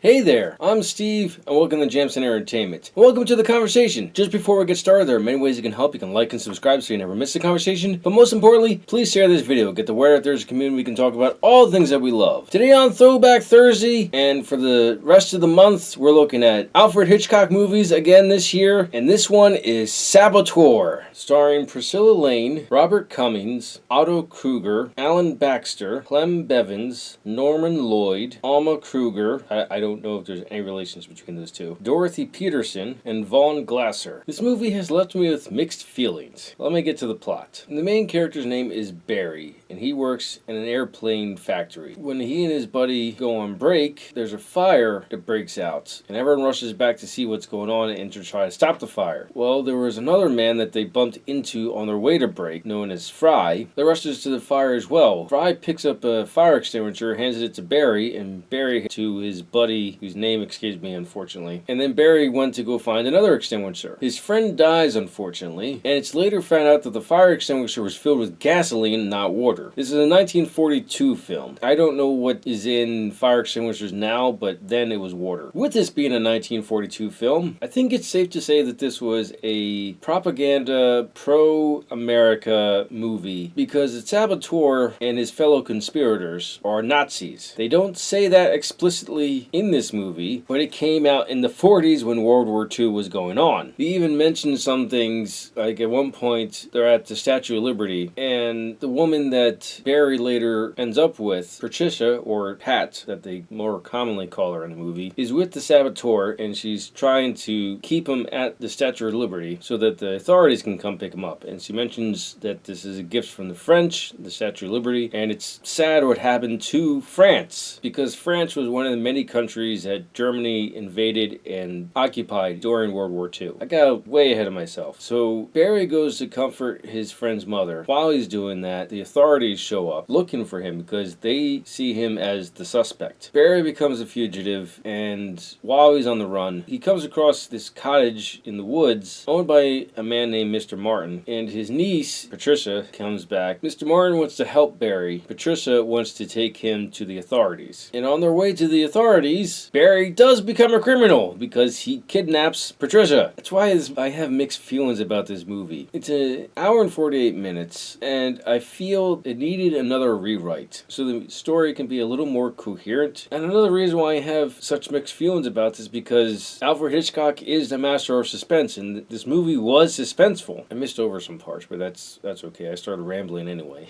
Hey there, I'm Steve, and welcome to Jamson Entertainment. Welcome to the conversation. Just before we get started, there are many ways you can help. You can like and subscribe so you never miss the conversation. But most importantly, please share this video. Get the word out there as a community. We can talk about all the things that we love. Today on Throwback Thursday, and for the rest of the month, we're looking at Alfred Hitchcock movies again this year. And this one is Saboteur, starring Priscilla Lane, Robert Cummings, Otto Kruger, Alan Baxter, Clem Bevins, Norman Lloyd, Alma Kruger. I don't know if there's any relations between those two. Dorothy Peterson and Vaughn Glasser. This movie has left me with mixed feelings. Let me get to the plot. The main character's name is Barry, and he works in an airplane factory. When he and his buddy go on break, there's a fire that breaks out, and everyone rushes back to see what's going on and to try to stop the fire. Well, there was another man that they bumped into on their way to break, known as Fry, that rushes to the fire as well. Fry picks up a fire extinguisher, hands it to Barry, and Barry to his buddy, whose name escapes me unfortunately. And then Barry went to go find another extinguisher. His friend dies unfortunately, and it's later found out that the fire extinguisher was filled with gasoline, not water. This is a 1942 film. I don't know what is in fire extinguishers now, but then it was water. With this being a 1942 film, I think it's safe to say that this was a propaganda, pro-America movie, because the Saboteur and his fellow conspirators are Nazis. They don't say that explicitly in this movie, but it came out in the 40s when World War II was going on. They even mentioned some things, like at one point they're at the Statue of Liberty, and the woman that Barry later ends up with, Patricia, or Pat, that they more commonly call her in the movie, is with the Saboteur, and she's trying to keep him at the Statue of Liberty so that the authorities can come pick him up. And she mentions that this is a gift from the French, the Statue of Liberty, and it's sad what happened to France, because France was one of the many countries that Germany invaded and occupied during World War II. I got way ahead of myself. So Barry goes to comfort his friend's mother. While he's doing that, the authorities show up looking for him because they see him as the suspect. Barry becomes a fugitive, and while he's on the run, he comes across this cottage in the woods owned by a man named Mr. Martin, and his niece, Patricia, comes back. Mr. Martin wants to help Barry. Patricia wants to take him to the authorities. And on their way to the authorities, Barry does become a criminal because he kidnaps Patricia. That's why I have mixed feelings about this movie. It's an hour and 48 minutes, and I feel it needed another rewrite so the story can be a little more coherent. And another reason why I have such mixed feelings about this is because Alfred Hitchcock is the master of suspense, and this movie was suspenseful. I missed over some parts, but that's okay. I started rambling anyway.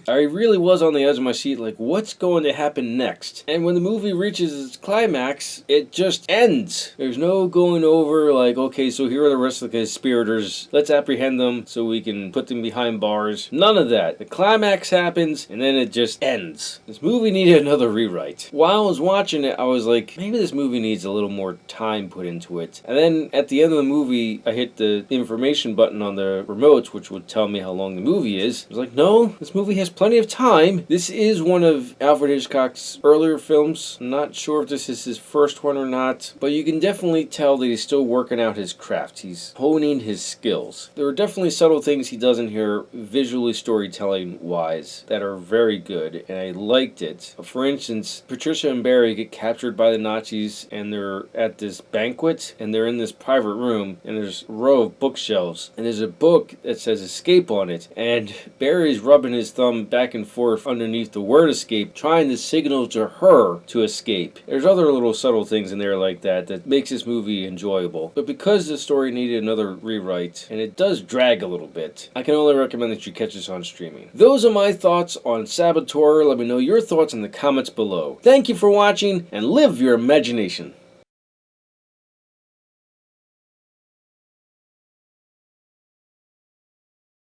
I really was on the edge of my seat, like, what's going to happen next? And when the movie reaches its climax, it just ends. There's no going over, like, okay, so here are the rest of the conspirators. Let's apprehend them so we can put them behind bars. None of that. The climax happens, and then it just ends. This movie needed another rewrite. While I was watching it, I was like, maybe this movie needs a little more time put into it. And then at the end of the movie, I hit the information button on the remote, which would tell me how long the movie is. I was like, no, this movie has plenty of time. This is one of Alfred Hitchcock's earlier films. I'm not sure if this is his first one or not, but you can definitely tell that he's still working out his craft. He's honing his skills. There are definitely subtle things he does in here, visually storytelling wise, that are very good, and I liked it. For instance, Patricia and Barry get captured by the Nazis, and they're at this banquet, and they're in this private room, and there's a row of bookshelves, and there's a book that says escape on it, and Barry's rubbing his thumb back and forth underneath the word escape, trying to signal to her to escape. There's other little subtle things in there like that makes this movie enjoyable. But because the story needed another rewrite, and it does drag a little bit, I can only recommend that you catch this on streaming. Those are my thoughts on Saboteur. Let me know your thoughts in the comments below. Thank you for watching, and live your imagination.